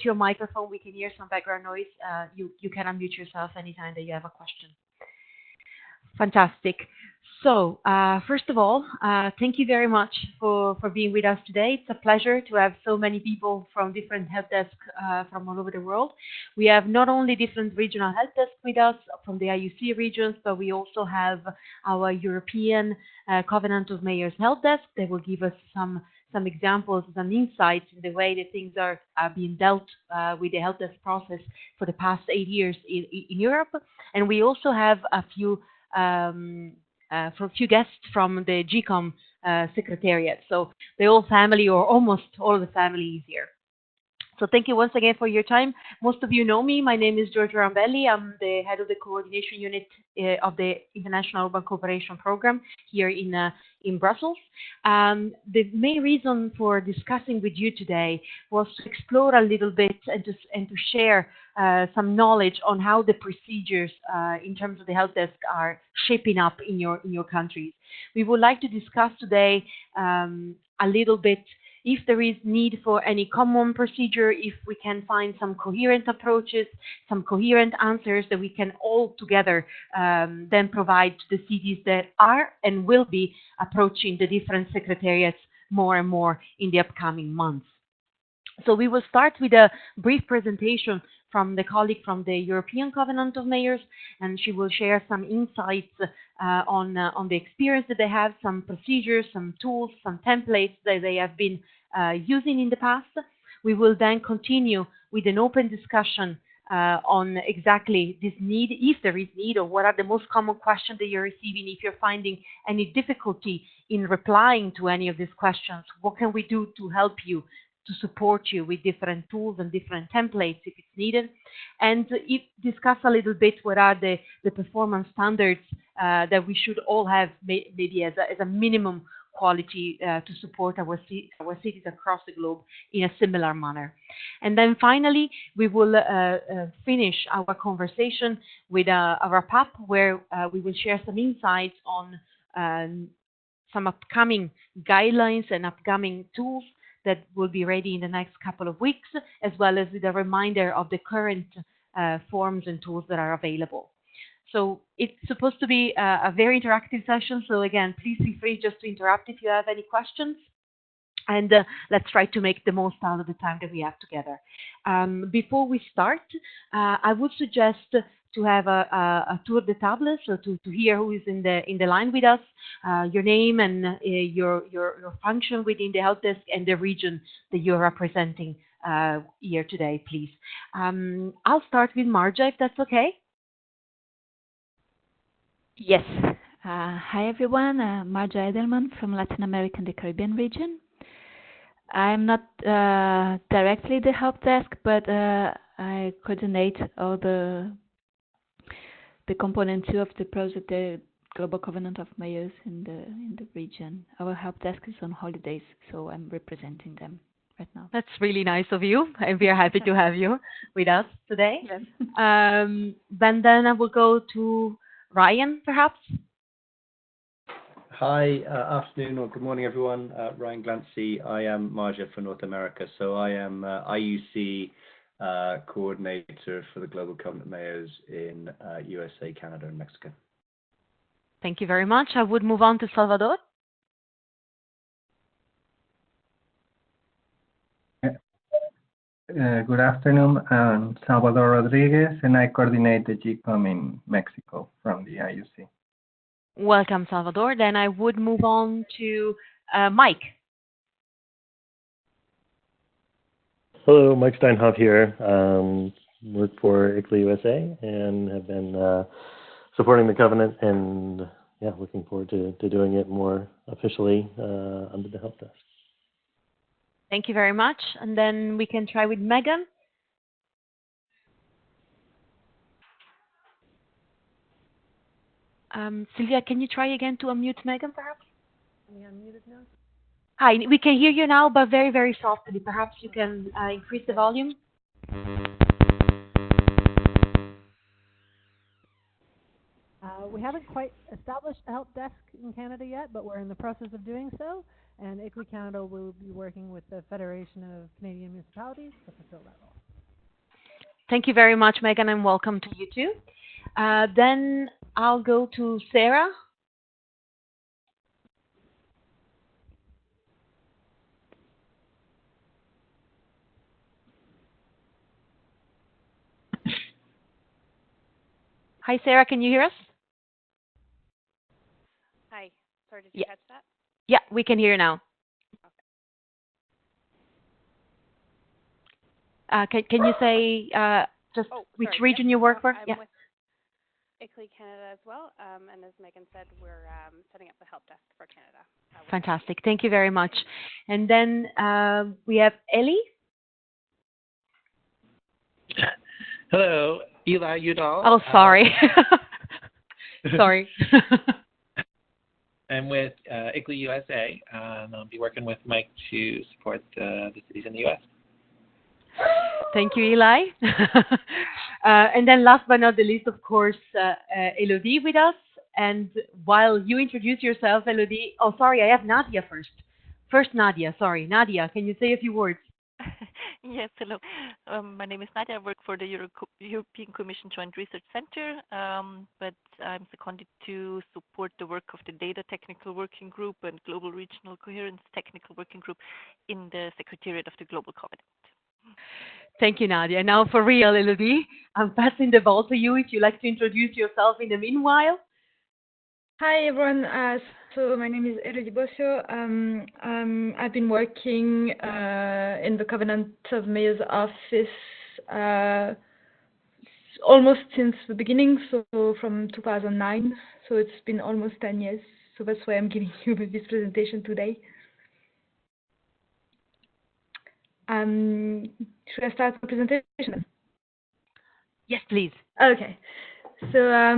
your microphone. We can hear some background noise. You can unmute yourself anytime that you have a question. Fantastic. So, first of all, thank you very much for being with us today. It's a pleasure to have so many people from different help desks from all over the world. We have not only different regional help desks with us from the IUC regions, but we also have our European Covenant of Mayors help desk that will give us some examples, some insights in the way that things are being dealt with the help desk process for the past 8 years in Europe. And we also have a few guests from the GCoM Secretariat. So the whole family, or almost all of the family, is here. So thank you once again for your time. Most of you know me. My name is Giorgio Rambelli. I'm the head of the coordination unit of the International Urban Cooperation Program here in Brussels. The main reason for discussing with you today was to explore a little bit and to share some knowledge on how the procedures in terms of the help desk are shaping up in your countries. We would like to discuss today a little bit if there is need for any common procedure, if we can find some coherent approaches, some coherent answers that we can all together then provide to the cities that are and will be approaching the different secretariats more and more in the upcoming months. So we will start with a brief presentation from the colleague from the European Covenant of Mayors, and she will share some insights on the experience that they have, some procedures, some tools, some templates that they have been using in the past. We will then continue with an open discussion on exactly this need, if there is need, or what are the most common questions that you're receiving. If you're finding any difficulty in replying to any of these questions, what can we do to help you, to support you with different tools and different templates if it's needed, and discuss a little bit what are the performance standards that we should all have, maybe as a minimum quality to support our cities across the globe in a similar manner. And then finally, we will finish our conversation with a wrap-up where we will share some insights on some upcoming guidelines and upcoming tools that will be ready in the next couple of weeks, as well as with a reminder of the current forms and tools that are available. So it's supposed to be a very interactive session. So again, please feel free just to interrupt if you have any questions. And let's try to make the most out of the time that we have together. Before we start, I would suggest to have a tour de table, so to hear who is in the line with us, your name and your function within the help desk and the region that you're representing here today, please. I'll start with Marja, if that's okay. Yes. Hi, everyone. Marja Edelman from Latin America and the Caribbean region. I'm not directly the help desk, but I coordinate all the component 2 of the project, the Global Covenant of Mayors in the region. Our help desk is on holidays, so I'm representing them right now. That's really nice of you, and we are happy to have you with us today. Yes. Then I will go to Ryan, perhaps. Hi, afternoon or good morning, everyone. Ryan Glancy. I am Marja for North America. So I am IUC coordinator for the Global Covenant Mayors in USA, Canada, and Mexico. Thank you very much. I would move on to Salvador. Good afternoon. I'm Salvador Rodriguez, and I coordinate the GCoM in Mexico from the IUC. Welcome, Salvador. Then I would move on to Mike. Hello, Mike Steinhoff here. Work for ICLA USA and have been supporting the Covenant and looking forward to doing it more officially under the help desk. Thank you very much. And then we can try with Megan. Sylvia, can you try again to unmute Megan, perhaps? Can you unmute it now? Hi, we can hear you now, but very, very softly. Perhaps you can increase the volume. We haven't quite established a help desk in Canada yet, but we're in the process of doing so. And ICLA Canada will be working with the Federation of Canadian Municipalities to fulfill that role. Thank you very much, Megan, and welcome to you too. Then I'll go to Sarah. Hi, Sarah, can you hear us? Hi. Sorry, did you catch that? Yeah, we can hear you now. Can you say just which region you work for? I'm with ICLEI Canada as well, and as Megan said, we're setting up the help desk for Canada. Fantastic. Thank you very much. And then we have Ellie. Hello, Eli Udall. Oh, sorry. Sorry. I'm with ICLEI USA, and I'll be working with Mike to support the cities in the U.S. Thank you, Eli. And then last but not the least, of course, Elodie with us. And while you introduce yourself, Elodie, oh, sorry, I have Nadia first. First, Nadia, sorry. Nadia, can you say a few words? Yes, hello. My name is Nadia. I work for the European Commission Joint Research Center, but I'm seconded to support the work of the Data Technical Working Group and Global Regional Coherence Technical Working Group in the Secretariat of the Global Covenant. Thank you, Nadia. Now, for real, Elodie, I'm passing the ball to you if you'd like to introduce yourself in the meanwhile. Hi, everyone. So my name is Elodie Bossio. I've been working in the Covenant of Mayors office almost since the beginning, so from 2009. So it's been almost 10 years. So that's why I'm giving you this presentation today. Should I start the presentation? Yes, please. Okay. So a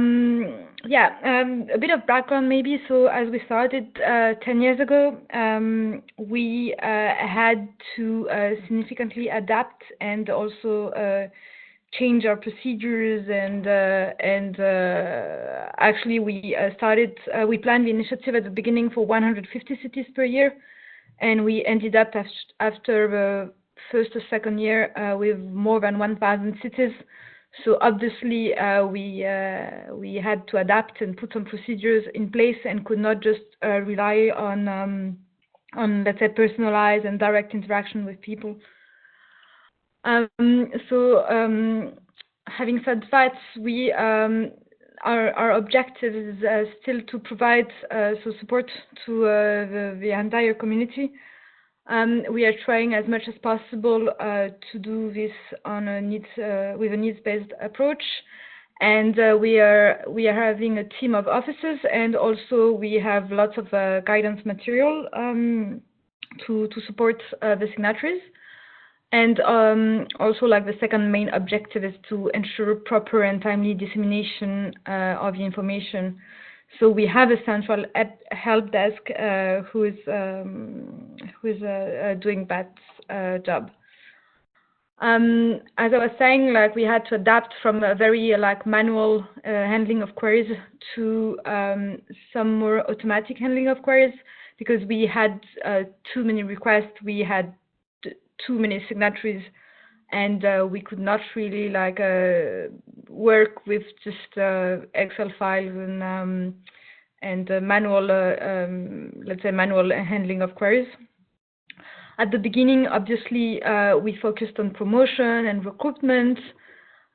bit of background maybe. So as we started 10 years ago, we had to significantly adapt and also change our procedures, and actually we planned the initiative at the beginning for 150 cities per year, and we ended up after the first or second year with more than 1,000 cities. So obviously we had to adapt and put some procedures in place and could not just rely on let's say personalized and direct interaction with people. Having said that, we our objective is still to provide support to the entire community. We are trying as much as possible to do this on a with a needs-based approach, and we are having a team of officers, and also we have lots of guidance material to support the signatories. And also, like, the second main objective is to ensure proper and timely dissemination of the information. So we have a central help desk who is doing that job. As I was saying, like, we had to adapt from a very manual handling of queries to some more automatic handling of queries, because we had too many requests, we had too many signatories, and we could not really work with just Excel files and manual, let's say manual handling of queries. At the beginning, obviously, we focused on promotion and recruitment,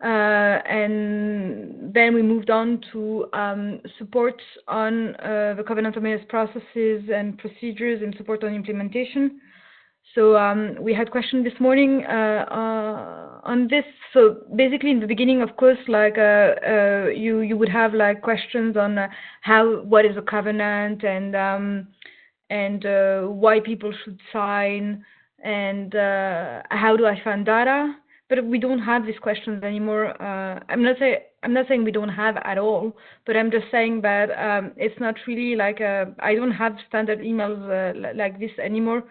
and then we moved on to support on the Covenant of Mayors processes and procedures, and support on implementation. So we had questions this morning on this. So basically, in the beginning, of course, you would have questions on what is a covenant, and why people should sign, and how do I find data. But we don't have these questions anymore. I'm not saying we don't have at all, but I'm just saying that it's not really I don't have standard emails like this anymore.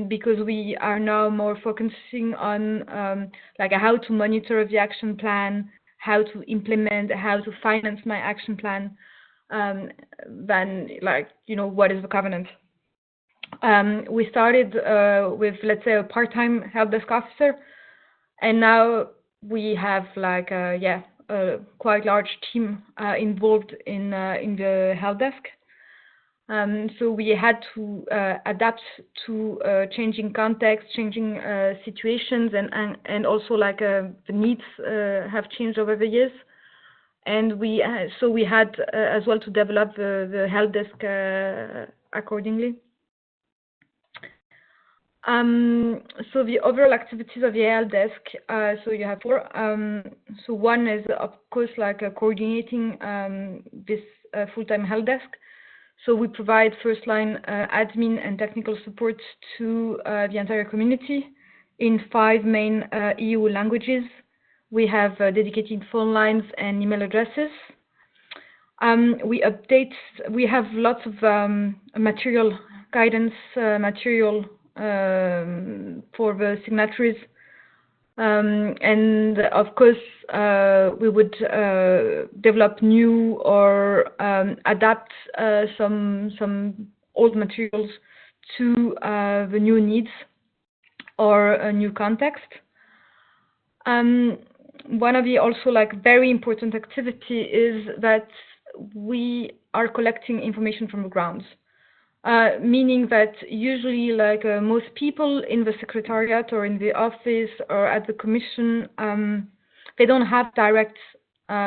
Because we are now more focusing on how to monitor the action plan, how to implement, how to finance my action plan, than what is the covenant. We started with, let's say, a part-time help desk officer, and now we have like a quite large team involved in the Helpdesk. So we had to adapt to changing context, changing situations, and also like the needs have changed over the years. And we had as well to develop the Helpdesk accordingly. So the overall activities of the Helpdesk, so you have four. So one is of course like coordinating this full-time Helpdesk. So we provide first-line admin and technical support to the entire community in 5 main EU languages. We have dedicated phone lines and email addresses. We have lots of material, guidance material for the signatories. And of course, we would develop new or adapt some old materials to the new needs or a new context. One of the also like very important activity is that we are collecting information from the ground. Meaning that usually like most people in the Secretariat or in the office or at the Commission, they don't have direct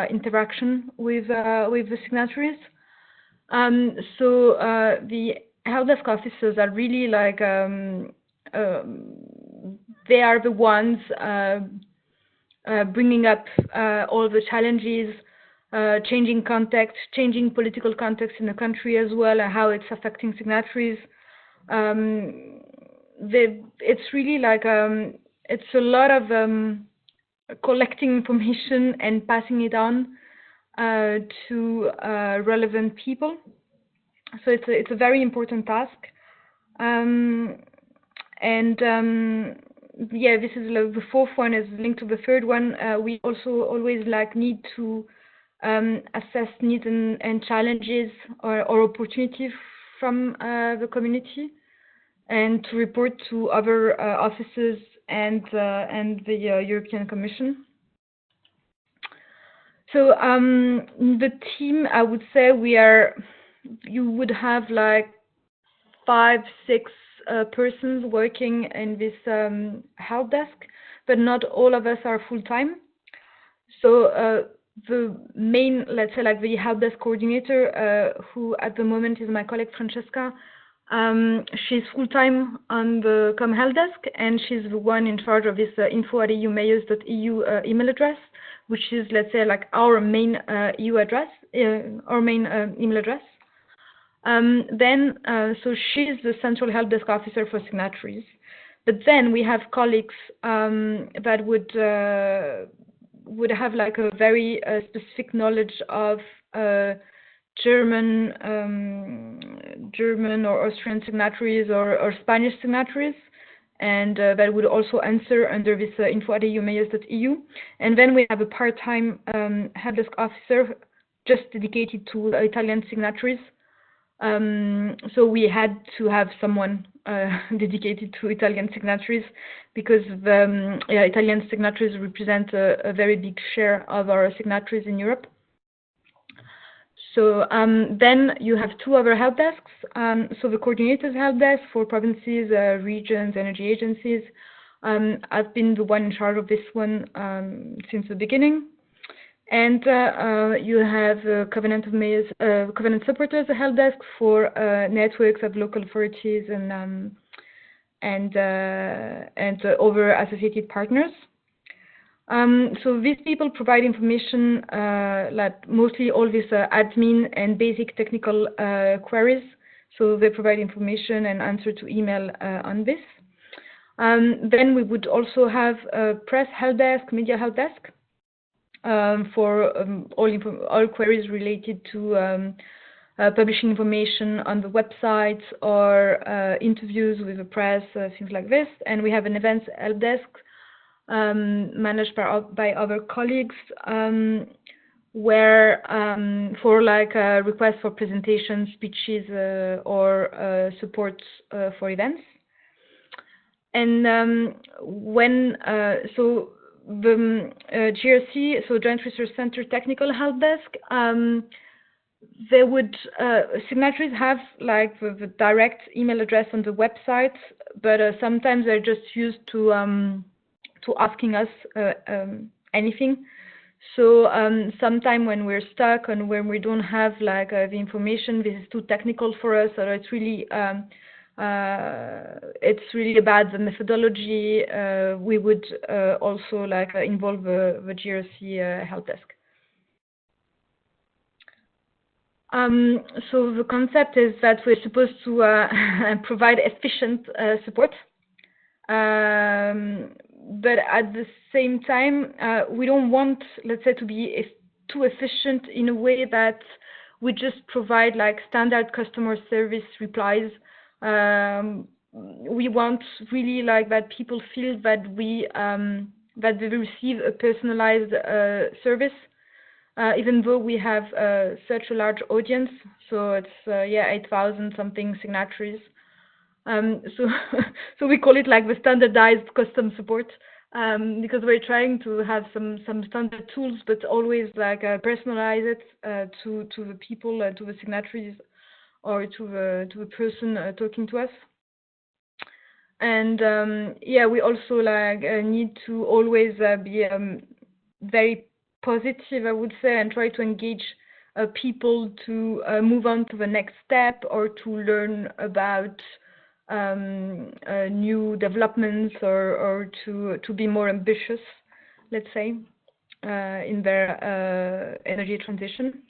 interaction with the signatories. So the Helpdesk officers are really like, they are the ones bringing up all the challenges, changing context, changing political context in the country as well, and how it's affecting signatories. It's really like, it's a lot of collecting information and passing it on to relevant people. So it's a very important task. Yeah, this is the fourth one is linked to the third one. We also always like need to assess needs and challenges or opportunities from the community, and to report to other offices and the European Commission. So the team, I would say you would have like 5, 6 persons working in this Helpdesk, but not all of us are full-time. So the main, let's say, like the Helpdesk coordinator, who at the moment is my colleague Francesca, she's full-time on the GCoM Helpdesk, and she's the one in charge of this info@eumayors.eu email address, which is, let's say, like our main EU address, our main email address. So she's the central Helpdesk officer for signatories. But then we have colleagues that would have like a very specific knowledge of German or Austrian signatories or Spanish signatories, and that would also answer under this info@eumayors.eu. And then we have a part-time Helpdesk officer just dedicated to Italian signatories. So we had to have someone dedicated to Italian signatories, because the Italian signatories represent a very big share of our signatories in Europe. So then you have 2 other helpdesks. So the coordinator's helpdesk for provinces, regions, energy agencies. I've been the one in charge of this one since the beginning. And you have Covenant of Mayors, Covenant Supporters, a helpdesk for networks of local authorities and other associated partners. So these people provide information, like mostly all this admin and basic technical queries. So they provide information and answer to email on this. Then we would also have a press helpdesk, media helpdesk, for all queries related to publishing information on the website or interviews with the press, things like this. And we have an events helpdesk managed by other colleagues, where for like requests for presentations, speeches, or support for events. And so the GRC, so Joint Research Center Technical Help Desk, they would signatories have like the direct email address on the website, but sometimes they're just used to asking us anything. So sometime when we're stuck and when we don't have like the information, this is too technical for us, or it's really about the methodology. We would also like involve the GRC help desk. So the concept is that we're supposed to provide efficient support, but at the same time, we don't want, let's say, to be too efficient in a way that we just provide like standard customer service replies. We want really like that people feel that that they receive a personalized service. Even though we have such a large audience, so it's 8,000 something signatories. So we call it like the standardized custom support, because we're trying to have some standard tools, but always like personalize it to the people, to the signatories, or to the person talking to us. And we also like need to always be very positive, I would say, and try to engage people to move on to the next step, or to learn about new developments, or to be more ambitious, let's say, in their energy transition.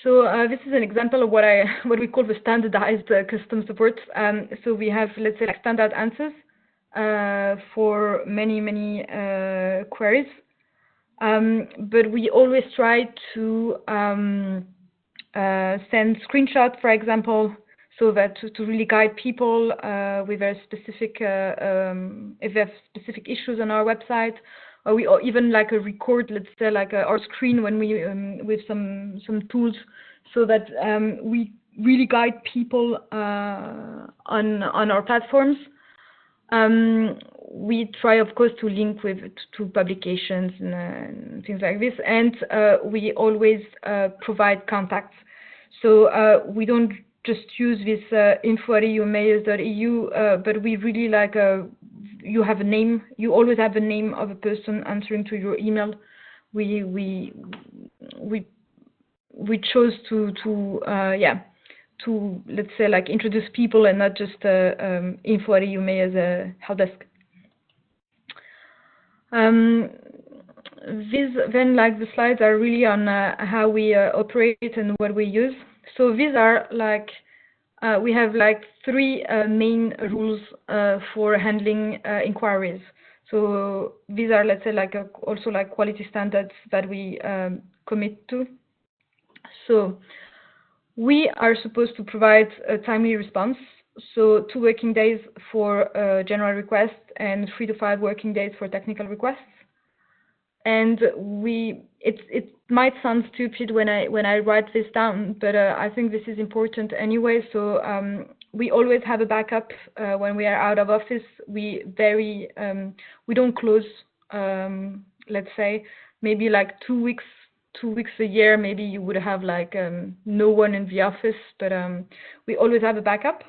So this is an example of what we call the standardized custom support. So we have, let's say, like standard answers for many queries. But we always try to send screenshots, for example, so that to really guide people with their specific, if they have specific issues on our website, or we even like a record, let's say, like our screen when we with some tools, so that we really guide people on our platforms. We try, of course, to link to publications and things like this, and we always provide contacts. So we don't just use this info@eumayors.eu, but we really like you have a name. You always have the name of a person answering to your email. We chose to let's say like introduce people and not just info@eumayors help desk. These then like the slides are really on how we operate and what we use. So these are like we have like three main rules for handling inquiries. So these are, let's say, like also like quality standards that we commit to. So we are supposed to provide a timely response. So 2 working days for general requests and 3 to 5 working days for technical requests. And it might sound stupid when I write this down, but I think this is important anyway. So we always have a backup when we are out of office. We don't close. Let's say maybe like 2 weeks a year. Maybe you would have like no one in the office, but we always have a backup.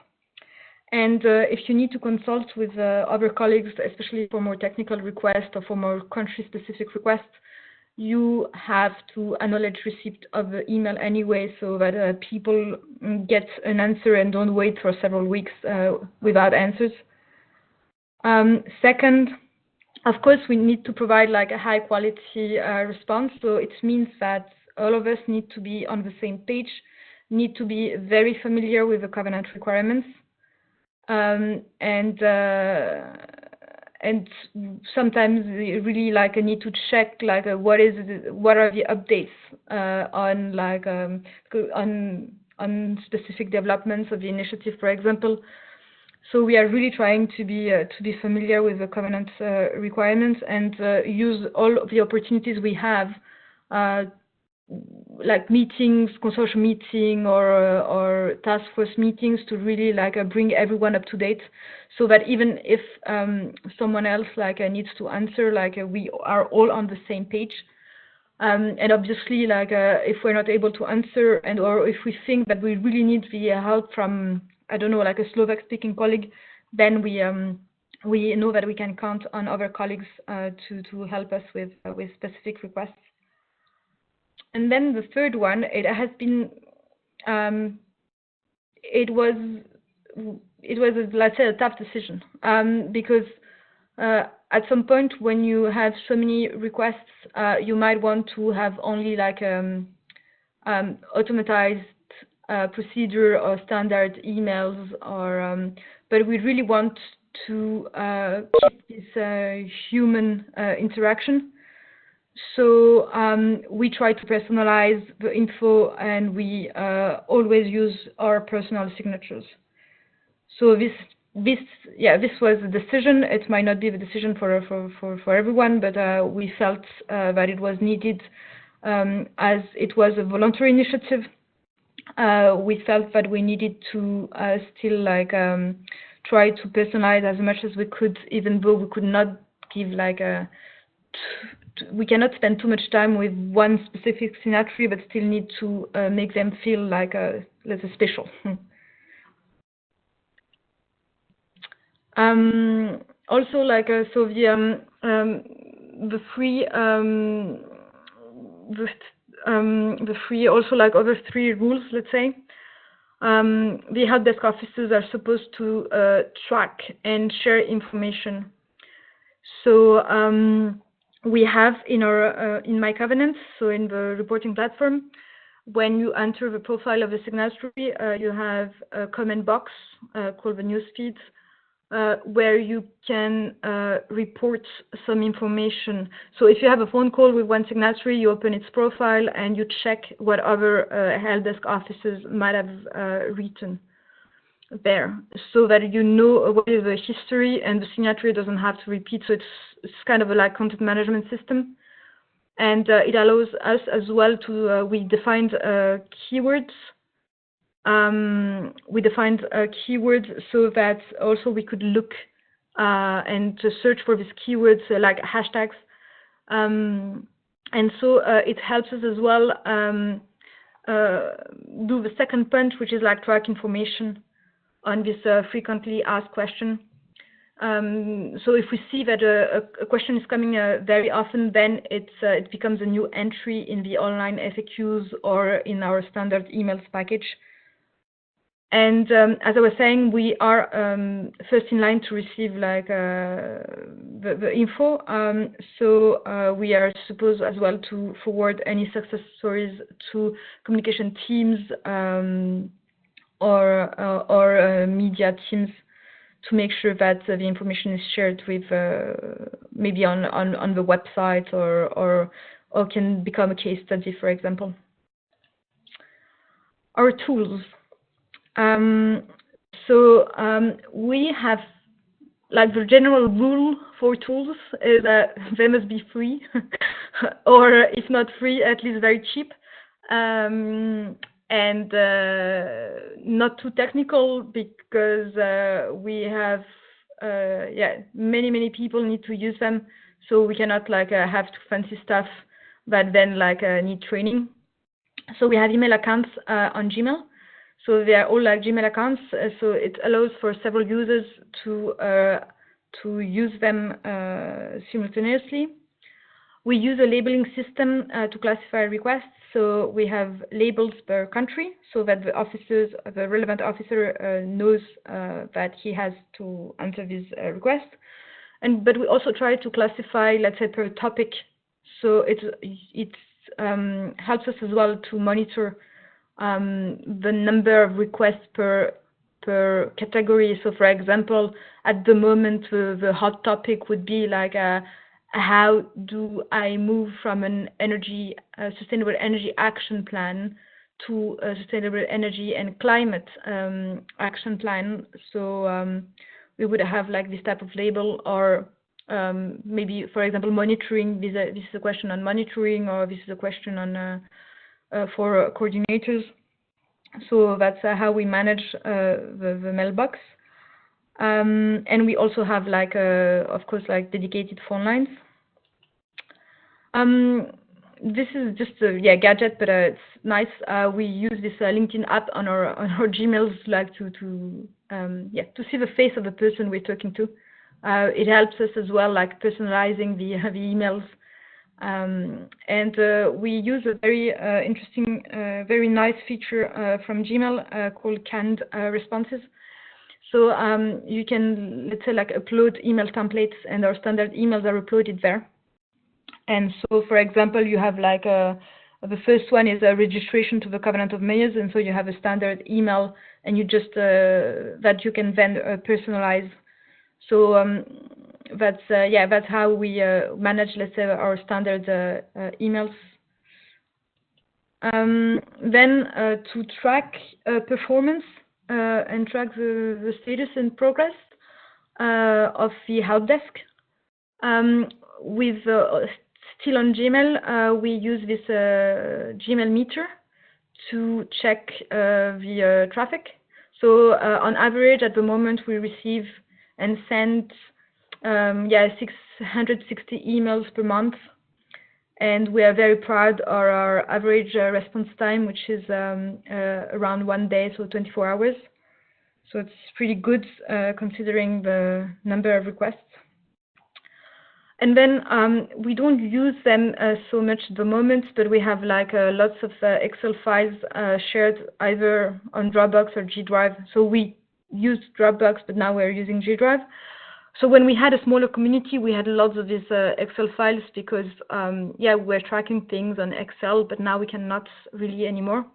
And if you need to consult with other colleagues, especially for more technical requests or for more country-specific requests, you have to acknowledge receipt of the email anyway, so that people get an answer and don't wait for several weeks without answers. Second, of course, we need to provide like a high-quality response. So it means that all of us need to be on the same page, need to be very familiar with the covenant requirements. And sometimes we really like need to check like what are the updates on like on specific developments of the initiative, for example. So we are really trying to be familiar with the covenant requirements and use all of the opportunities we have like meetings, consortium meeting or task force meetings to really like bring everyone up to date, so that even if someone else like needs to answer, like we are all on the same page. And obviously, like if we're not able to answer, and or if we think that we really need the help from, I don't know, like a Slovak-speaking colleague, then we know that we can count on other colleagues to help us with specific requests. And then the third one, it has been, it was let's say a tough decision, because at some point when you have so many requests, you might want to have only like automatized procedure or standard emails, or but we really want to keep this human interaction. So we try to personalize the info, and we always use our personal signatures. So this was a decision. It might not be the decision for everyone, but we felt that it was needed, as it was a voluntary initiative. We felt that we needed to still like try to personalize as much as we could, even though we could not give like we cannot spend too much time with one specific signatory, but still need to make them feel like let's say special. Also, like so the free also like other 3 rules, let's say. The helpdesk officers are supposed to track and share information. So we have in our in my covenants, so in the reporting platform, when you enter the profile of the signatory, you have a comment box called the newsfeed, where you can report some information. So if you have a phone call with one signatory, you open its profile and you check what other helpdesk officers might have written there, so that you know what is the history and the signatory doesn't have to repeat. So it's kind of a like content management system, and it allows us as well to we defined keywords. We defined keywords so that also we could look and to search for these keywords like hashtags, and so it helps us as well do the second punch, which is like track information on this frequently asked question. So if we see that a question is coming very often, then it becomes a new entry in the online FAQs or in our standard emails package. And as I was saying, we are first in line to receive like the info. So we are supposed as well to forward any success stories to communication teams or media teams to make sure that the information is shared with maybe on the website or can become a case study, for example. Our tools. We have, like, the general rule for tools is that they must be free, or if not free, at least very cheap, and not too technical, because we have many people need to use them, so we cannot like have too fancy stuff that then like need training. So we have email accounts on Gmail. So they are all like Gmail accounts, so it allows for several users to use them simultaneously. We use a labeling system to classify requests. So we have labels per country, so that the relevant officer knows that he has to answer this request. But we also try to classify, let's say, per topic. So it helps us as well to monitor the number of requests per category. So for example, at the moment the hot topic would be like how do I move from an sustainable energy action plan to a sustainable energy and climate action plan. So we would have like this type of label, or maybe, for example, monitoring. This is a question on monitoring, or this is a question on for coordinators. So that's how we manage the mailbox. And we also have like, of course, like dedicated phone lines. This is just a gadget, but it's nice. We use this LinkedIn app on our Gmails, like to see the face of the person we're talking to. It helps us as well, like personalizing the emails. And we use a very interesting, very nice feature from Gmail called canned responses. So you can, let's say, like upload email templates, and our standard emails are uploaded there. And so, for example, you have like the first one is a registration to the Covenant of Mayors, and so you have a standard email, and you just that you can then personalize. So that's how we manage, let's say, our standard emails. Then to track performance and track the status and progress of the Helpdesk. With still on Gmail, we use this Gmail meter to check the traffic. So on average, at the moment, we receive and send 660 emails per month, and we are very proud of our average response time, which is around 1 day, so 24 hours. So it's pretty good considering the number of requests. And then we don't use them so much at the moment, but we have like lots of Excel files shared either on Dropbox or G Drive. So we used Dropbox, but now we're using G Drive. So when we had a smaller community, we had lots of these Excel files because, we're tracking things on Excel, but now we cannot really anymore.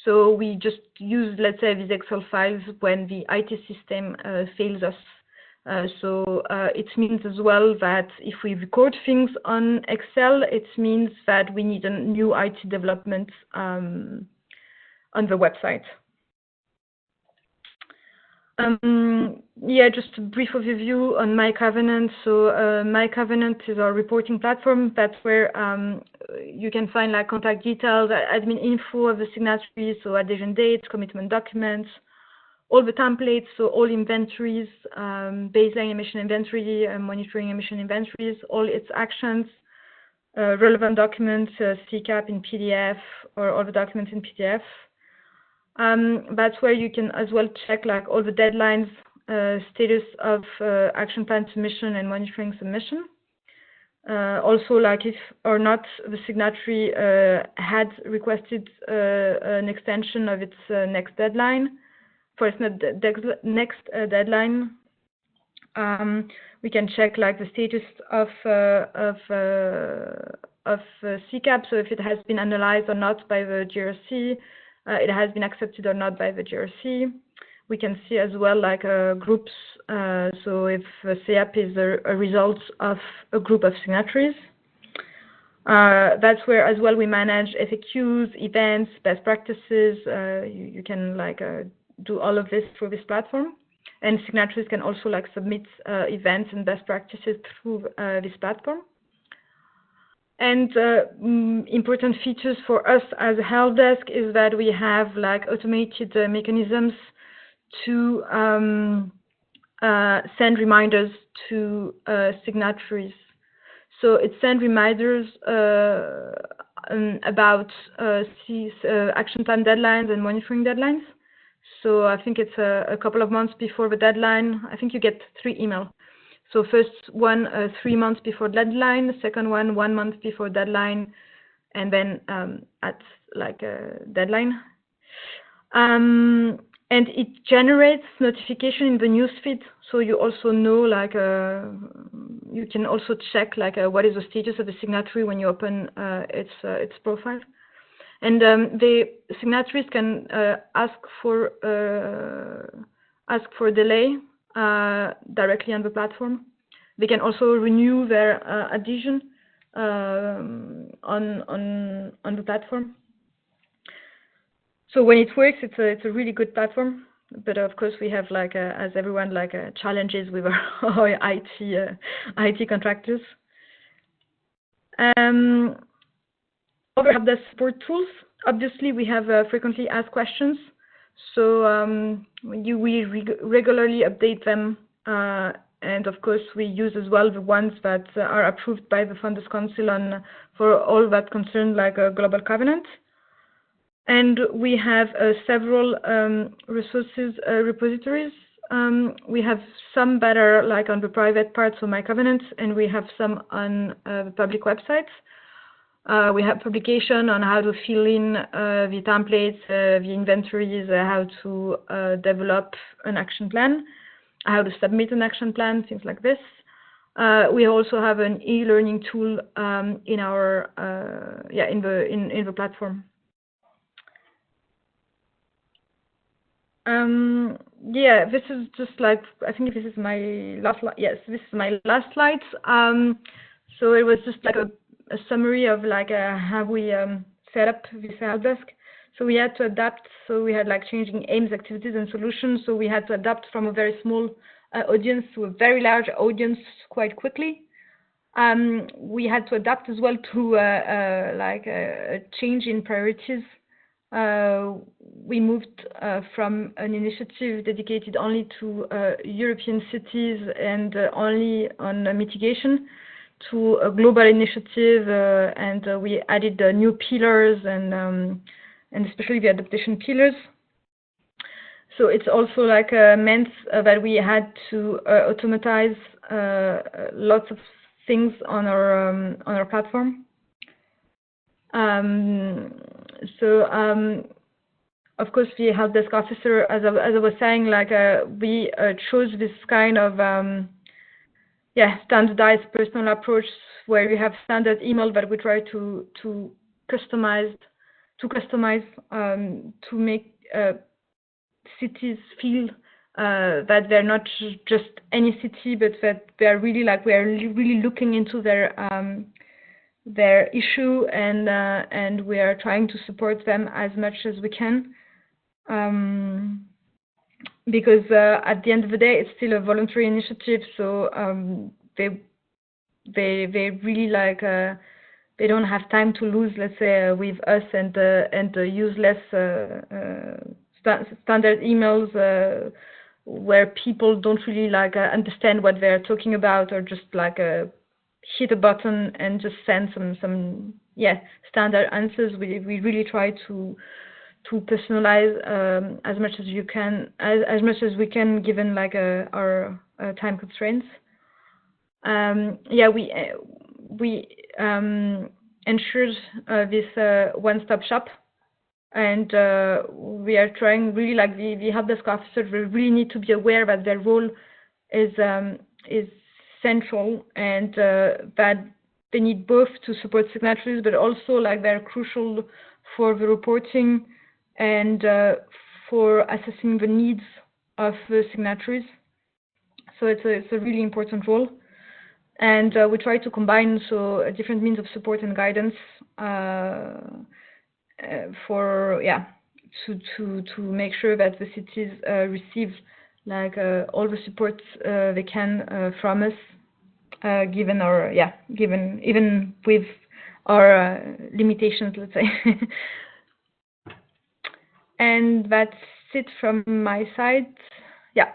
So we just use, let's say, these Excel files when the IT system fails us. So it means as well that if we record things on Excel, it means that we need a new IT development on the website. Just a brief overview on My Covenant. So My Covenant is our reporting platform. That's where you can find like contact details, admin info of the signatories, so adhesion dates, commitment documents, all the templates, so all inventories, baseline emission inventory, monitoring emission inventories, all its actions, relevant documents, CCAP in PDF, or all the documents in PDF. That's where you can as well check like all the deadlines, status of action plan submission and monitoring submission. Also, like if or not the signatory had requested an extension of its next deadline. For its next deadline, we can check like the status of CCAP. So if it has been analyzed or not by the GRC, it has been accepted or not by the GRC. We can see as well like groups. So if CAP is a result of a group of signatories. That's where as well we manage FAQs, events, best practices. You can like do all of this through this platform, and signatories can also like submit events and best practices through this platform. And important features for us as a Helpdesk is that we have like automated mechanisms to send reminders to signatories. So it sends reminders about action plan deadlines and monitoring deadlines. So I think it's a couple of months before the deadline. I think you get 3 emails. So first one 3 months before deadline, the second one 1 month before deadline, and then at like a deadline. And it generates notification in the newsfeed, so you also know like you can also check like what is the status of the signatory when you open its profile. And the signatories can ask for delay directly on the platform. They can also renew their adhesion on the platform. So when it works, it's a really good platform. But of course, we have like as everyone like challenges with our IT contractors. Other Helpdesk support tools. obviously, we have frequently asked questions. So we regularly update them. And of course, we use as well the ones that are approved by the Founders Council for all that concern like a global covenant. And we have several resources repositories. We have some that are like on the private parts of My Covenant, and we have some on the public websites. We have publication on how to fill in the templates, the inventories, how to develop an action plan, how to submit an action plan, things like this. We also have an e-learning tool in our in the platform. Yeah, this is just like, I think this is my last slide. Yes, this is my last slide. So it was just like a summary of like how we set up this helpdesk. So we had to adapt. So we had like changing aims, activities, and solutions. So we had to adapt from a very small audience to a very large audience quite quickly. We had to adapt as well to like a change in priorities. We moved from an initiative dedicated only to European cities and only on mitigation to a global initiative, and we added new pillars and especially the adaptation pillars. So it's also like meant that we had to automatize lots of things on our platform. Of course, the helpdesk officer, as I was saying, like we chose this kind of standardized personal approach where we have standard email, but we try to customize to make cities feel that they're not just any city, but that they're really like we are really looking into their issue, and we are trying to support them as much as we can, because at the end of the day it's still a voluntary initiative, so they really like they don't have time to lose, let's say, with us and use less standard emails where people don't really like understand what they're talking about, or just like hit a button and just send some standard answers. We really try to personalize as much as you can, as much as we can, given like our time constraints. We ensured this one-stop shop, and we are trying really like the helpdesk officers really need to be aware that their role is central, and that they need both to support signatories, but also like they're crucial for the reporting and for assessing the needs of the signatories. So it's a really important role, and we try to combine different means of support and guidance to make sure that the cities receive like all the support they can from us, given even with our limitations, let's say. And that's it from my side. Yeah.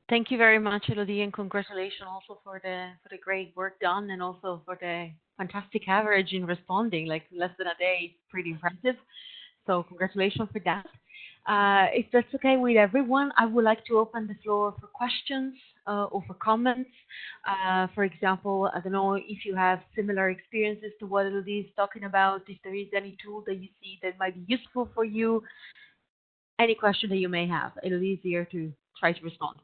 Thank you very much, Elodie, and congratulations also for the great work done, and also for the fantastic average in responding, like less than a day. Pretty impressive. So congratulations for that. If that's okay with everyone, I would like to open the floor for questions or for comments. For example, I don't know if you have similar experiences to what Elodie is talking about, if there is any tool that you see that might be useful for you, any question that you may have. Elodie is here to try to respond.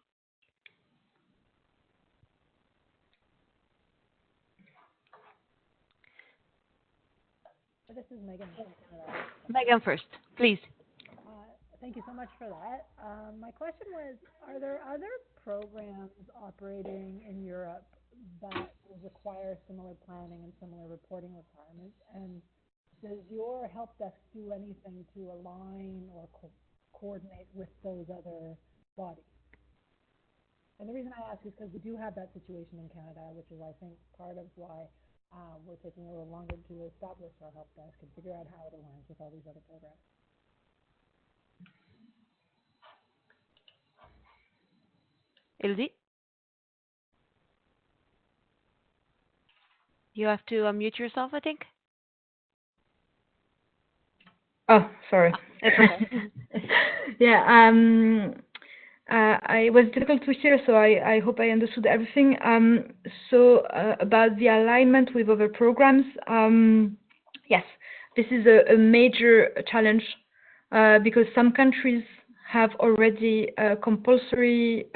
This is Megan from Canada. Megan first, please. Thank you so much for that. My question was, are there other programs operating in Europe that require similar planning and similar reporting requirements? And does your help desk do anything to align or coordinate with those other bodies? And the reason I ask is because we do have that situation in Canada, which is, I think, part of why we're taking a little longer to establish our help desk and figure out how it aligns with all these other programs. Elodie? You have to unmute yourself, I think. Oh, sorry. It's okay. Yeah, I was difficult to hear, so I hope I understood everything. So about the alignment with other programs, yes, this is a major challenge because some countries have already compulsory,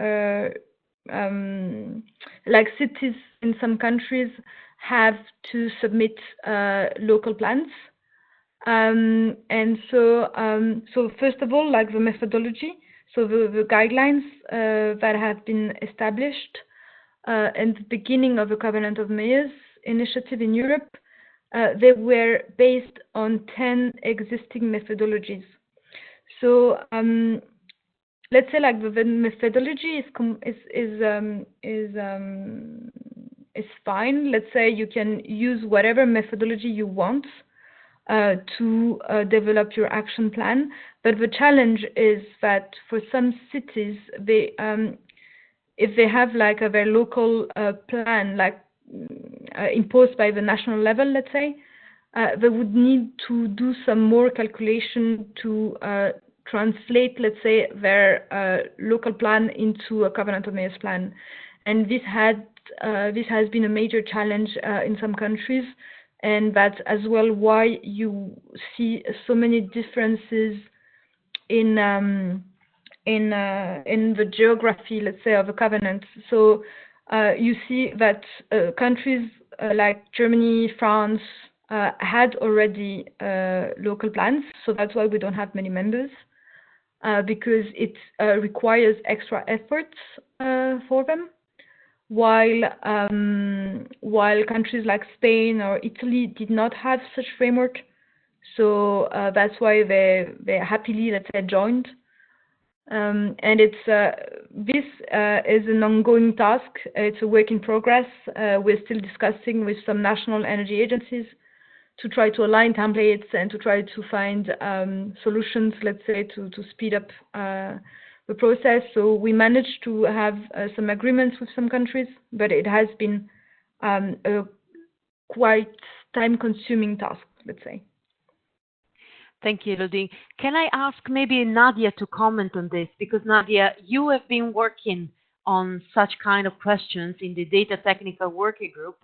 like cities in some countries have to submit local plans. And so first of all, like the methodology, so the guidelines that have been established in the beginning of the Covenant of Mayors initiative in Europe, they were based on 10 existing methodologies. So let's say like the methodology is fine. Let's say you can use whatever methodology you want to develop your action plan. But the challenge is that for some cities, they if they have like a very local plan, like imposed by the national level, let's say, they would need to do some more calculation to translate, let's say, their local plan into a Covenant of Mayors plan. And this has been a major challenge in some countries. And that's as well why you see so many differences in the geography, let's say, of a covenant. So you see that countries like Germany, France had already local plans. So that's why we don't have many members because it requires extra efforts for them. While countries like Spain or Italy did not have such framework, so that's why they happily, let's say, joined. And it's this is an ongoing task. It's a work in progress. We're still discussing with some national energy agencies to try to align templates and to try to find solutions, let's say, to speed up the process. So we managed to have some agreements with some countries, but it has been a quite time-consuming task, let's say. Thank you, Elodie. Can I ask maybe Nadia to comment on this? Because Nadia, you have been working on such kind of questions in the data technical working group,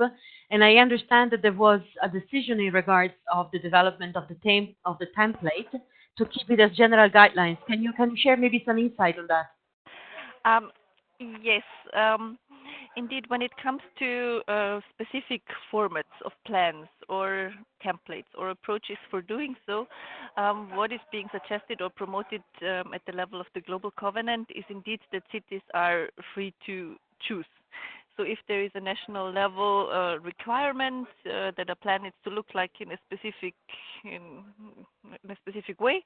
and I understand that there was a decision in regards of the development of the template to keep it as general guidelines. Can you share maybe some insight on that? Yes. Indeed, when it comes to specific formats of plans or templates or approaches for doing so, what is being suggested or promoted at the level of the Global Covenant is indeed that cities are free to choose. So if there is a national level requirement that a plan needs to look like in a specific way,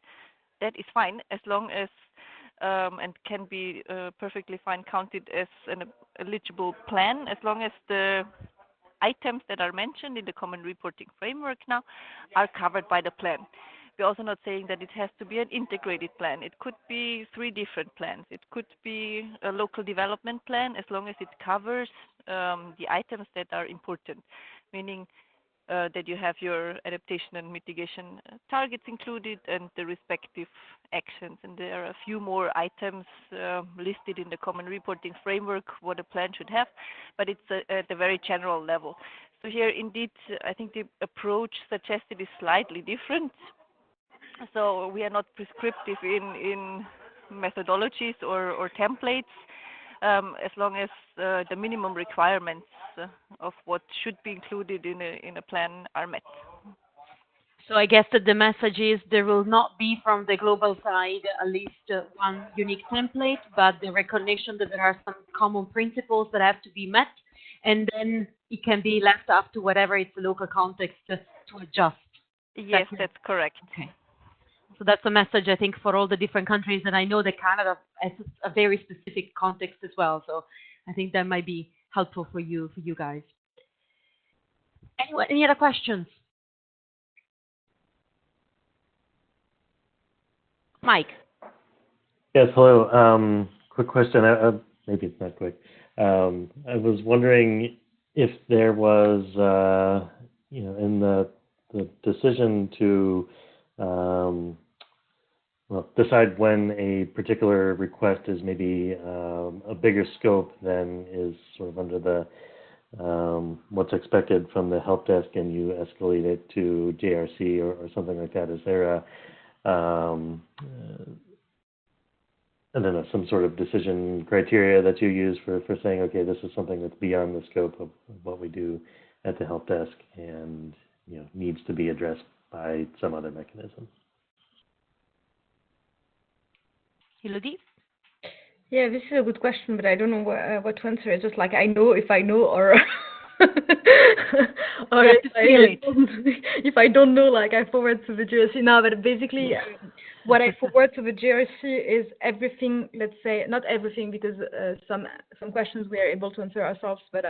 that is fine as long as and can be perfectly fine counted as an eligible plan, as long as the items that are mentioned in the Common Reporting Framework now are covered by the plan. We're also not saying that it has to be an integrated plan. It could be 3 different plans. It could be a local development plan as long as it covers the items that are important, meaning that you have your adaptation and mitigation targets included and the respective actions. And there are a few more items listed in the Common Reporting Framework what a plan should have, but it's at a very general level. So here, indeed, I think the approach suggested is slightly different. So we are not prescriptive in methodologies or templates, as long as the minimum requirements of what should be included in a plan are met. So I guess that the message is there will not be from the global side at least one unique template, but the recognition that there are some common principles that have to be met, and then it can be left up to whatever its local context to adjust. Yes, that's correct. Okay. So that's a message, I think, for all the different countries, and I know that Canada has a very specific context as well. So I think that might be helpful for you guys. Anyone, any other questions? Mike. Yes, hello. Quick question. Maybe it's not quick. I was wondering if there was, in the decision to decide when a particular request is maybe a bigger scope than is sort of under the what's expected from the help desk, and you escalate it to JRC or something like that. Is there a I don't know, some sort of decision criteria that you use for saying, okay, this is something that's beyond the scope of what we do at the help desk and needs to be addressed by some other mechanism? Elodie? Yeah, this is a good question, but I don't know what to answer. It's just like I know if I know or or if I don't know, like I forward to the GRC now. But basically, what I forward to the GRC is everything. Let's say not everything, because some questions we are able to answer ourselves, but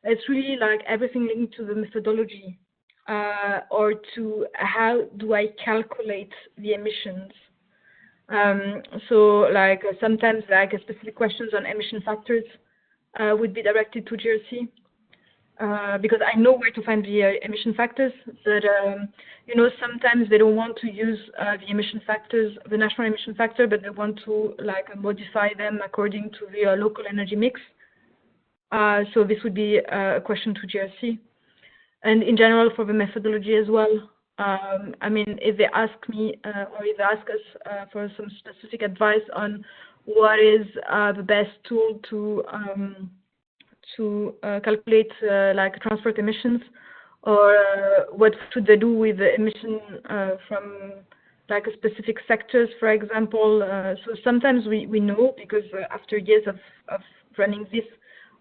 it's really like everything linked to the methodology or to how do I calculate the emissions. So like sometimes like specific questions on emission factors would be directed to GRC because I know where to find the emission factors, but sometimes they don't want to use the emission factors, the national emission factor, but they want to like modify them according to the local energy mix. So this would be a question to GRC, and in general for the methodology as well. I mean, if they ask me or if they ask us for some specific advice on what is the best tool to calculate like transport emissions, or what should they do with the emission from like a specific sectors, for example. So sometimes we know because after years of running this,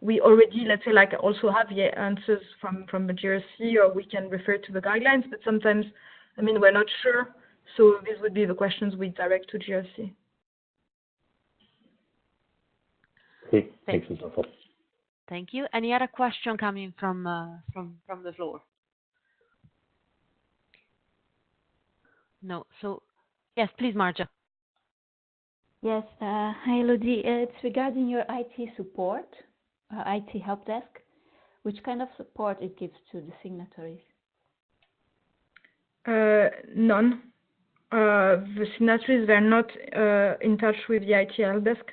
we already, let's say, like also have the answers from the GRC, or we can refer to the guidelines, but sometimes, I mean, we're not sure. So these would be the questions we direct to GRC. Okay, thanks. Thank you. Any other question coming from the floor? No. So, yes, please, Marja. Yes. Hi, Elodie. It's regarding your IT support. IT help desk, which kind of support it gives to the signatories? None. The signatories were not in touch with the IT help desk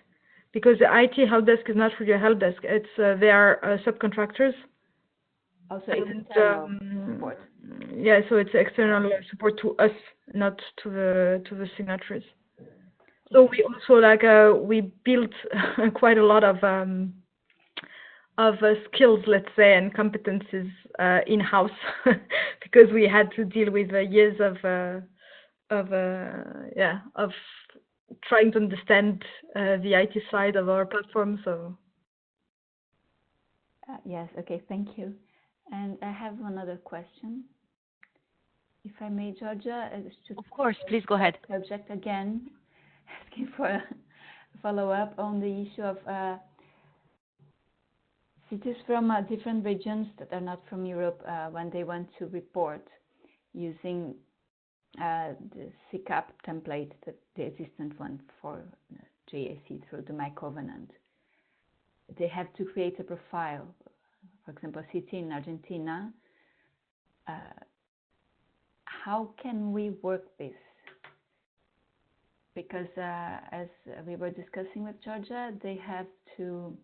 because the IT help desk is not really a help desk. It's they are subcontractors. Also, it's external support. Yeah, so it's external support to us, not to the signatories. So we also like we built quite a lot of skills, let's say, and competencies in-house because we had to deal with years of trying to understand the IT side of our platform. So yes, okay, thank you. And I have another question, if I may, Georgia. Of course, please go ahead. Subject again, asking for a follow-up on the issue of cities from different regions that are not from Europe when they want to report using the CCAP template, the existent one for JAC through the My Covenant. They have to create a profile. For example, a city in Argentina. How can we work this? Because as we were discussing with Georgia, they have to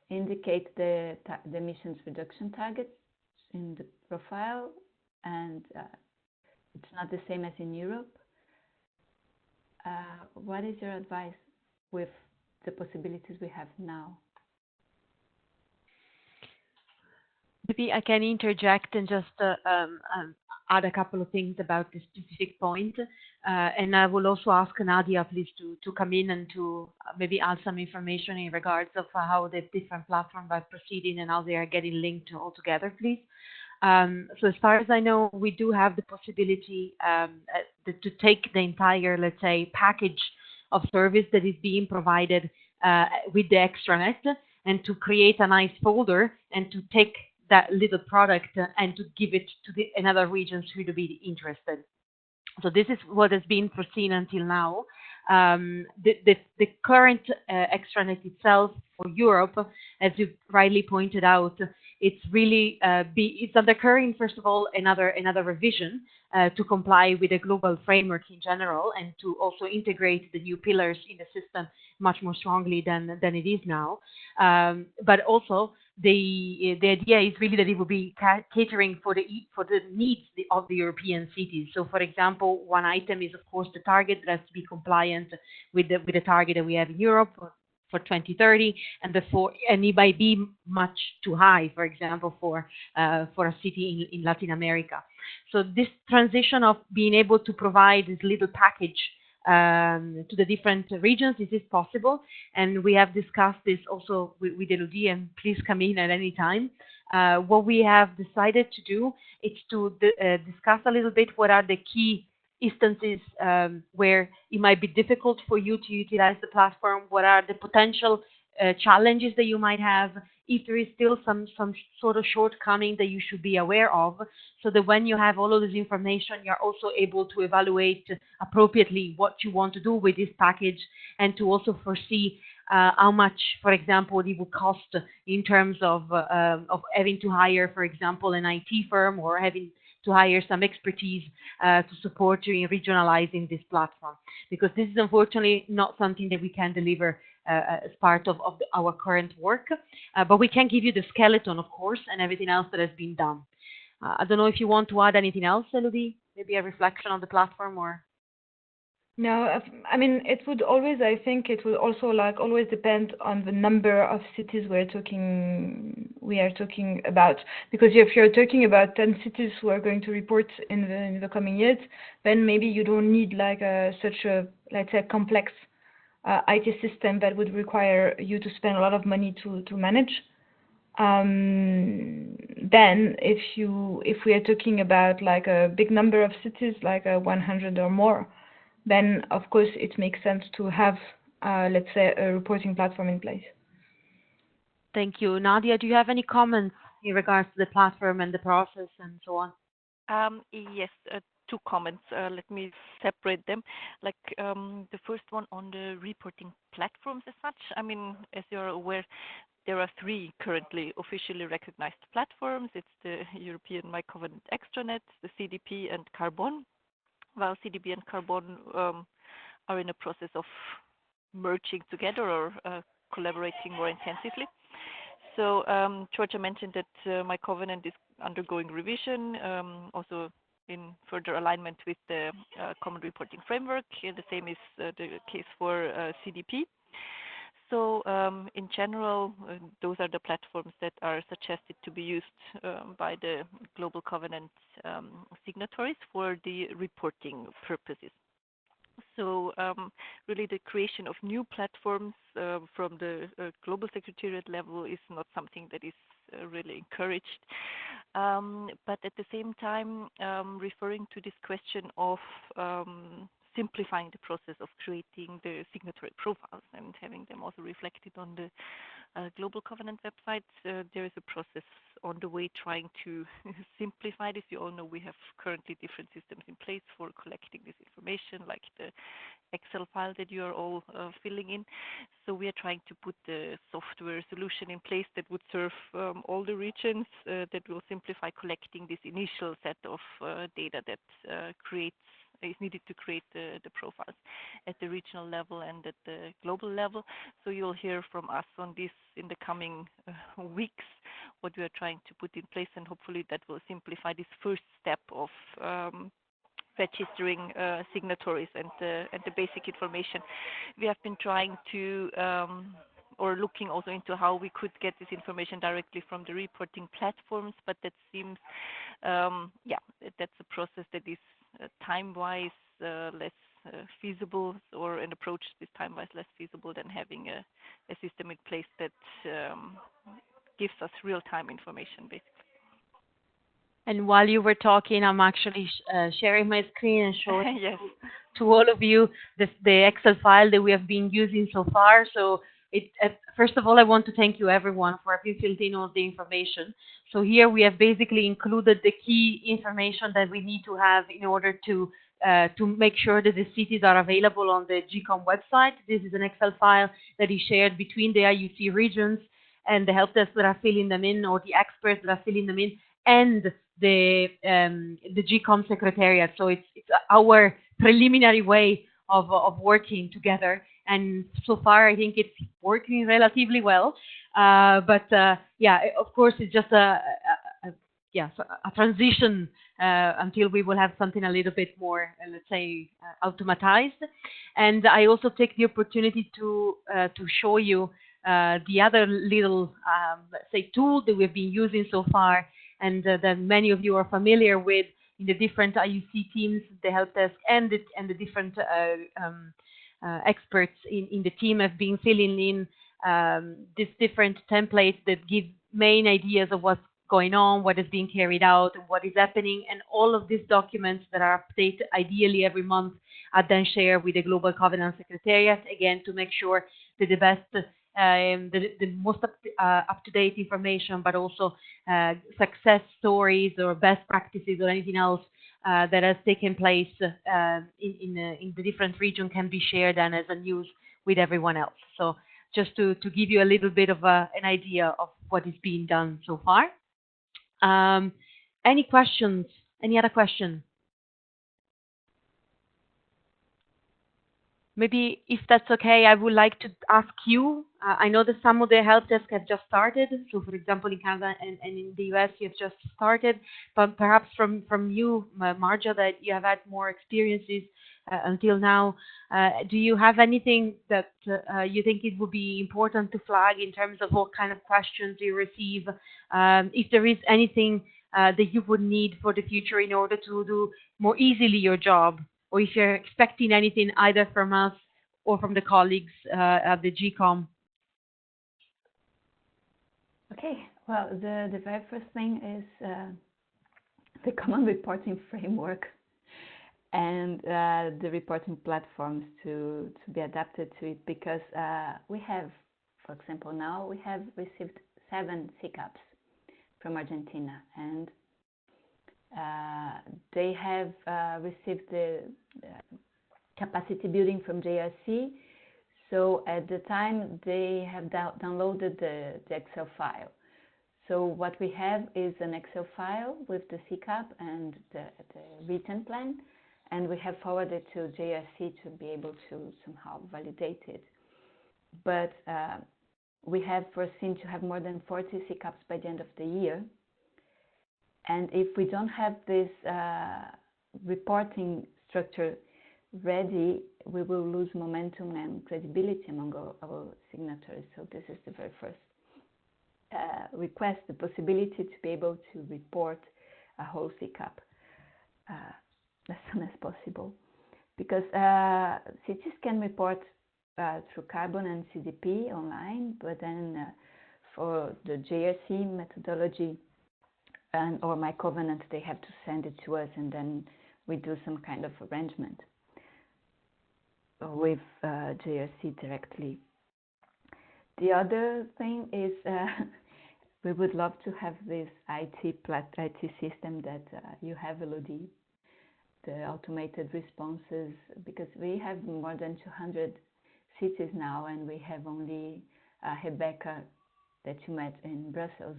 indicate the emissions reduction targets in the profile, and it's not the same as in Europe. What is your advice with the possibilities we have now? Maybe I can interject and just add a couple of things about this specific point. And I will also ask Nadia, please, to come in and to maybe add some information in regards of how the different platforms are proceeding and how they are getting linked all together, please. So as far as I know, we do have the possibility to take the entire, let's say, package of service that is being provided with the extranet and to create a nice folder and to take that little product and to give it to another regions who would be interested. So this is what has been foreseen until now. The current extranet itself for Europe, as you rightly pointed out, it's really it's undergoing, first of all, another revision to comply with the global framework in general, and to also integrate the new pillars in the system much more strongly than it is now. But also the idea is really that it will be catering for the needs of the European cities. So, for example, one item is, of course, the target that has to be compliant with the target that we have in Europe for 2030, and it might be much too high, for example, for a city in Latin America. So this transition of being able to provide this little package to the different regions, this is possible, and we have discussed this also with Elodie, and please come in at any time. What we have decided to do is to discuss a little bit what are the key instances where it might be difficult for you to utilize the platform, what are the potential challenges that you might have, if there is still some sort of shortcoming that you should be aware of, so that when you have all of this information, you're also able to evaluate appropriately what you want to do with this package, and to also foresee how much, for example, it will cost in terms of having to hire, for example, an IT firm, or having to hire some expertise to support you in regionalizing this platform. Because this is unfortunately not something that we can deliver as part of our current work, but we can give you the skeleton, of course, and everything else that has been done. I don't know if you want to add anything else, Elodie, maybe a reflection on the platform, or... No, I mean, it would always, I think it will also always depend on the number of cities we are talking about. Because if you're talking about 10 cities who are going to report in the coming years, then maybe you don't need such a, let's say, complex IT system that would require you to spend a lot of money to manage. Then if we are talking about a big number of cities, 100 or more, then of course it makes sense to have, let's say, a reporting platform in place. Thank you. Nadia, do you have any comments in regards to the platform and the process and so on? Yes, two comments. Let me separate them. The first one on the reporting platforms as such. I mean, as you're aware, there are three currently officially recognized platforms. It's the European MyCovenant Extranet, the CDP, and Carbon. While CDP and Carbon are in a process of merging together or collaborating more intensively. So Georgia mentioned that MyCovenant is undergoing revision, also in further alignment with the Common Reporting Framework. The same is the case for CDP. So in general, those are the platforms that are suggested to be used by the Global Covenant signatories for the reporting purposes. So really the creation of new platforms from the Global Secretariat level is not something that is really encouraged. But at the same time, referring to this question of simplifying the process of creating the signatory profiles and having them also reflected on the Global Covenant website, there is a process on the way trying to simplify this. You all know we have currently different systems in place for collecting this information, like the Excel file that you are all filling in. So we are trying to put the software solution in place that would serve all the regions, that will simplify collecting this initial set of data that is needed to create the profiles at the regional level and at the global level. So you'll hear from us on this in the coming weeks, what we are trying to put in place, and hopefully that will simplify this first step of registering signatories and the basic information. We have been trying to or looking also into how we could get this information directly from the reporting platforms, but that seems, that's a process that is time-wise less feasible, or an approach this time-wise less feasible than having a system in place that gives us real-time information, basically. And while you were talking, I'm actually sharing my screen and showing yes. to all of you the Excel file that we have been using so far. So first of all, I want to thank you everyone for having filled in all the information. So here we have basically included the key information that we need to have in order to make sure that the cities are available on the GCoM website. This is an Excel file that is shared between the IUC regions and the help desk that are filling them in, or the experts that are filling them in, and the GCoM Secretariat. So it's our preliminary way of working together. And so far, I think it's working relatively well. Yeah, of course, it's just a transition until we will have something a little bit more, let's say, automatized. And I also take the opportunity to show you the other little, let's say, tool that we've been using so far, and that many of you are familiar with in the different IUC teams, the help desk, and the different experts in the team have been filling in these different templates that give main ideas of what's going on, what is being carried out, and what is happening, and all of these documents that are updated ideally every month are then shared with the Global Covenant Secretariat, again, to make sure that the best, the most up-to-date information, but also success stories or best practices or anything else that has taken place in the different region can be shared and as a news with everyone else. So just to give you a little bit of an idea of what is being done so far. Any questions? Any other question? Maybe if that's okay, I would like to ask you. I know that some of the help desk have just started. So, for example, in Canada and in the US, you have just started. But perhaps from you, Marja, that you have had more experiences until now. Do you have anything that you think it would be important to flag in terms of what kind of questions you receive? If there is anything that you would need for the future in order to do more easily your job, or if you're expecting anything either from us or from the colleagues at the GCoM. Okay, well, the very first thing is the common reporting framework and the reporting platforms to be adapted to it, because we have, for example, now we have received 7 CCAPs from Argentina, and they have received the capacity building from JRC. So at the time they have downloaded the Excel file. So what we have is an Excel file with the CCAP and the written plan, and we have forwarded to JRC to be able to somehow validate it. But we have foreseen to have more than 40 CCAPs by the end of the year. And if we don't have this reporting structure ready, we will lose momentum and credibility among our signatories. So this is the very first request, the possibility to be able to report a whole CCAP as soon as possible. Because cities can report through Carbon and CDP online, but then for the JRC methodology or my covenant, they have to send it to us, and then we do some kind of arrangement with JRC directly. The other thing is we would love to have this IT system that you have, Elodie, the automated responses, because we have more than 200 cities now, and we have only Rebecca that you met in Brussels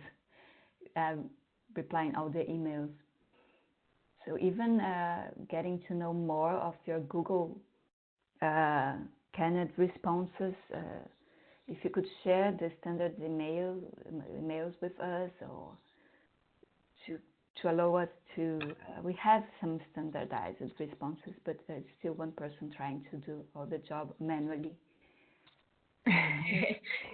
replying all the emails. So even getting to know more of your Google canned responses, if you could share the standard emails with us, or to allow us to, we have some standardized responses, but there's still one person trying to do all the job manually.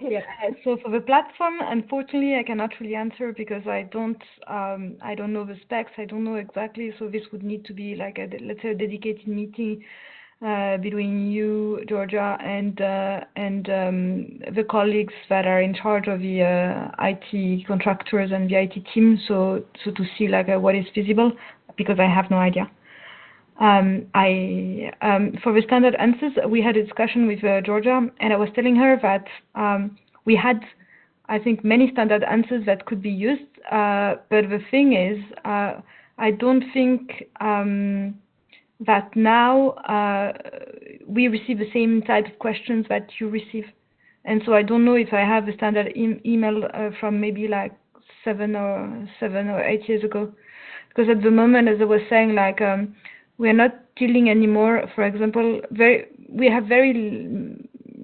Yeah. So for the platform, unfortunately, I cannot really answer because I don't know the specs. I don't know exactly. So this would need to be like let's say a dedicated meeting between you, Georgia, and the colleagues that are in charge of the IT contractors and the IT team. So to see like what is feasible, because I have no idea. For the standard answers, we had a discussion with Georgia, and I was telling her that we had, I think, many standard answers that could be used, but the thing is, I don't think that now we receive the same type of questions that you receive. And so I don't know if I have a standard email from maybe like 7 or 8 years ago. Because at the moment, as I was saying, like we are not dealing anymore. For example, we have very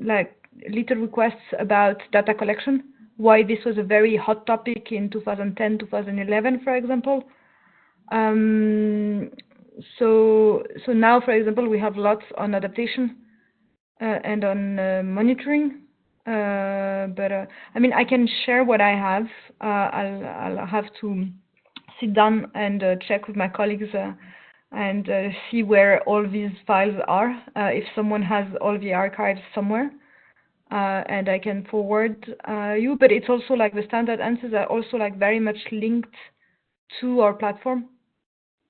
like little requests about data collection. Why this was a very hot topic in 2010, 2011, for example. So now, for example, we have lots on adaptation and on monitoring. But I mean, I can share what I have. I'll have to sit down and check with my colleagues and see where all these files are. If someone has all the archives somewhere, and I can forward you. But it's also like the standard answers are also like very much linked to our platform.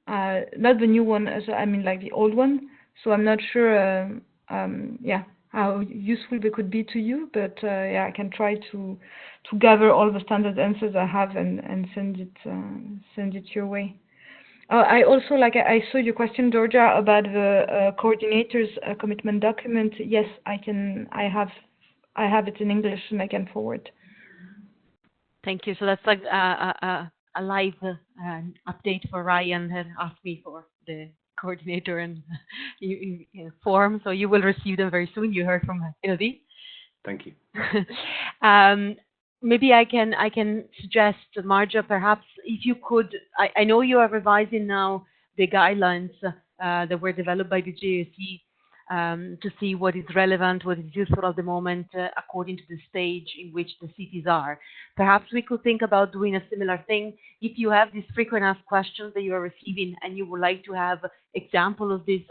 Not the new one, I mean like the old one. So I'm not sure, yeah, how useful they could be to you. But yeah, I can try to gather all the standard answers I have and send it your way. I also I saw your question, Georgia, about the coordinator's commitment document. Yes, I have it in English and I can forward. Thank you. So that's like a live update for Ryan had asked me for the coordinator and form. So you will receive them very soon. You heard from Hildy. Thank you. Maybe I can suggest, Marja, perhaps if you could, I know you are revising now the guidelines that were developed by the JSE to see what is relevant, what is useful at the moment according to the stage in which the cities are. Perhaps we could think about doing a similar thing. If you have these frequent asked questions that you are receiving and you would like to have example of these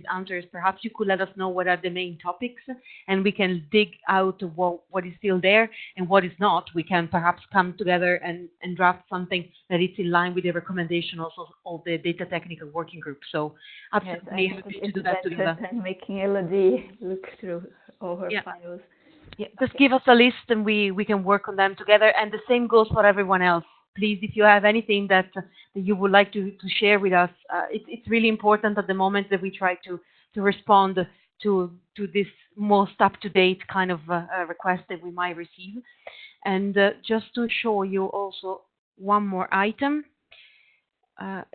answers, perhaps you could let us know what are the main topics, and we can dig out what is still there and what is not. We can perhaps come together and draft something that is in line with the recommendation also of the data technical working group. So absolutely happy to do that together. And making Elodie look through all her files. Yeah, just give us a list and we can work on them together. And the same goes for everyone else. Please, if you have anything that you would like to share with us, it's really important at the moment that we try to respond to this most up-to-date kind of request that we might receive. And just to show you also one more item,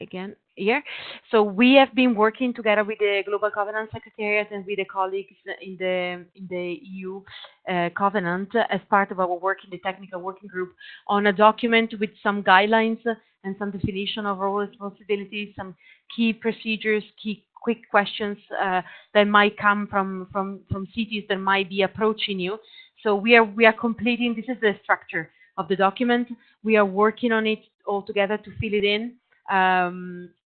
again here. So we have been working together with the Global Covenant Secretariat and with the colleagues in the EU Covenant as part of our work in the technical working group on a document with some guidelines and some definition of role responsibilities, some key procedures, key quick questions that might come from cities that might be approaching you. So we are completing, this is the structure of the document. We are working on it all together to fill it in.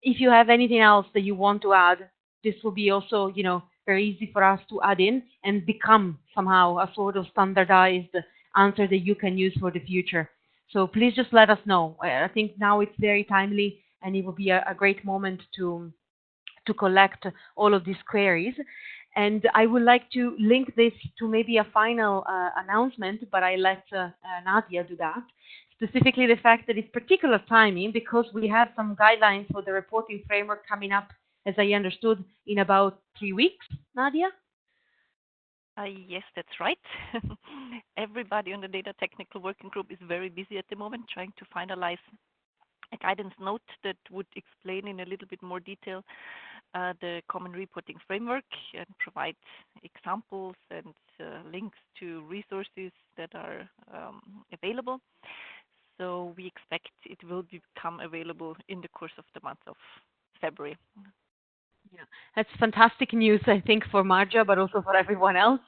If you have anything else that you want to add, this will be also, very easy for us to add in and become somehow a sort of standardized answer that you can use for the future. So please just let us know. I think now it's very timely and it will be a great moment to collect all of these queries. And I would like to link this to maybe a final announcement, but I let Nadia do that. Specifically the fact that it's particular timing because we have some guidelines for the reporting framework coming up, as I understood, in about 3 weeks. Nadia? Yes, that's right. Everybody on the data technical working group is very busy at the moment trying to finalize a guidance note that would explain in a little bit more detail the common reporting framework and provide examples and links to resources that are available. So we expect it will become available in the course of the month of February. Yeah, that's fantastic news, I think, for Marja, but also for everyone else.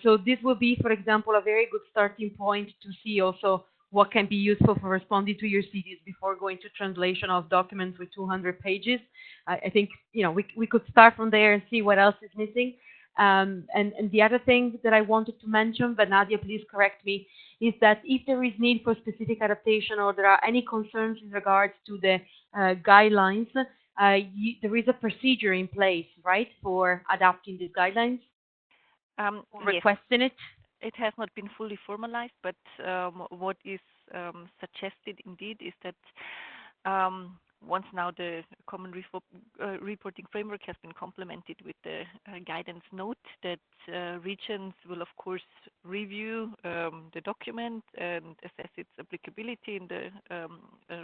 So this will be, for example, a very good starting point to see also what can be useful for responding to your cities before going to translation of documents with 200 pages. I think, we could start from there and see what else is missing. And the other thing that I wanted to mention, but Nadia, please correct me, is that if there is need for specific adaptation or there are any concerns in regards to the guidelines, there is a procedure in place, right, for adapting these guidelines? Requesting it? It has not been fully formalized, but what is suggested indeed is that once now the common reporting framework has been complemented with the guidance note, that regions will of course review the document and assess its applicability in the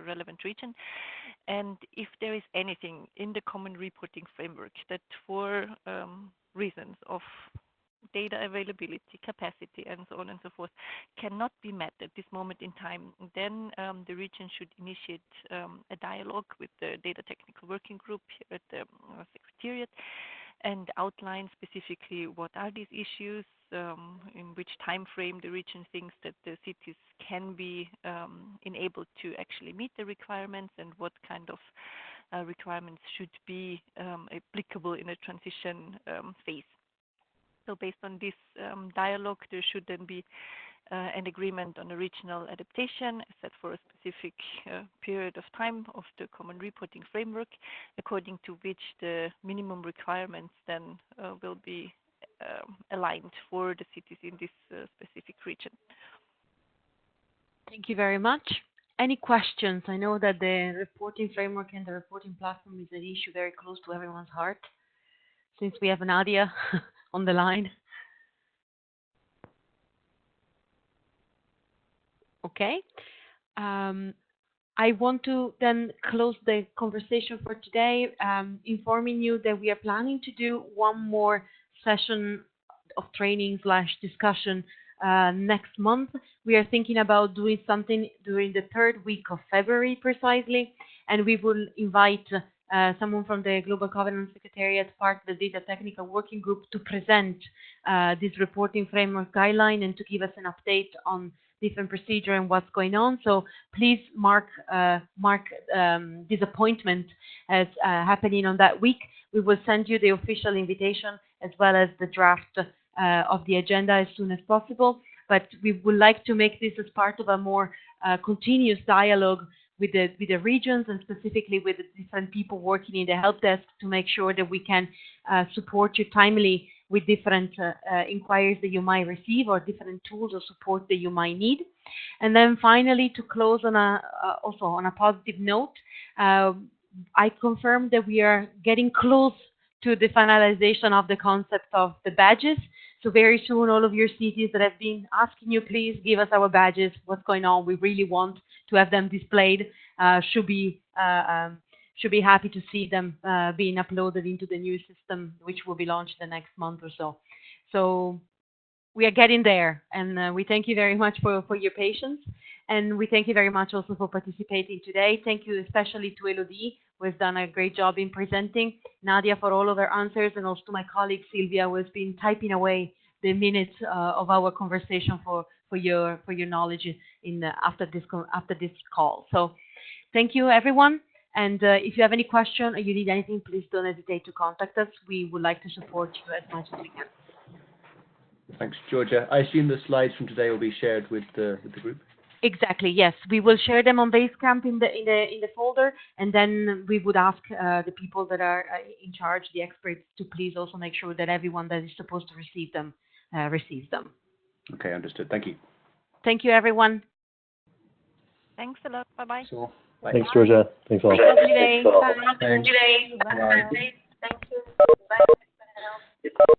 relevant region. And if there is anything in the common reporting framework that for reasons of data availability, capacity, and so on and so forth, cannot be met at this moment in time, then the region should initiate a dialogue with the data technical working group here at the Secretariat and outline specifically what are these issues, in which time frame the region thinks that the cities can be enabled to actually meet the requirements, and what kind of requirements should be applicable in a transition phase. So based on this dialogue, there should then be an agreement on a regional adaptation set for a specific period of time of the common reporting framework, according to which the minimum requirements then will be aligned for the cities in this specific region. Thank you very much. Any questions? I know that the reporting framework and the reporting platform is an issue very close to everyone's heart, since we have Nadia on the line. Okay. I want to then close the conversation for today, informing you that we are planning to do one more session of training / discussion next month. We are thinking about doing something during the 3rd week of February precisely, and we will invite someone from the Global Covenant Secretariat, part of the Data Technical Working Group, to present this reporting framework guideline and to give us an update on different procedure and what's going on. So please mark this appointment as happening on that week. We will send you the official invitation as well as the draft of the agenda as soon as possible. But we would like to make this as part of a more continuous dialogue with the regions, and specifically with the different people working in the help desk, to make sure that we can support you timely with different inquiries that you might receive, or different tools or support that you might need. And then finally, to close on also on a positive note, I confirm that we are getting close to the finalization of the concept of the badges. So very soon, all of your cities that have been asking you, please give us our badges, what's going on, we really want to have them displayed, should be happy to see them being uploaded into the new system, which will be launched the next month or so. So we are getting there, and we thank you very much for your patience, and we thank you very much also for participating today. Thank you especially to Elodie, who has done a great job in presenting, Nadia for all of her answers, and also to my colleague Sylvia, who has been typing away the minutes of our conversation for your knowledge after this call. So thank you, everyone. And if you have any question or you need anything, please don't hesitate to contact us. We would like to support you as much as we can. Thanks, Georgia. I assume the slides from today will be shared with the group? Exactly, yes. We will share them on Basecamp in the folder, and then we would ask the people that are in charge, the experts, to please also make sure that everyone that is supposed to receive them receives them. Okay, understood. Thank you. Thank you, everyone. Thanks a lot. Bye-bye. So, bye. Thanks, Georgia. Thanks all. Have a lovely day. Thanks. Bye. Bye. Thank you. Bye.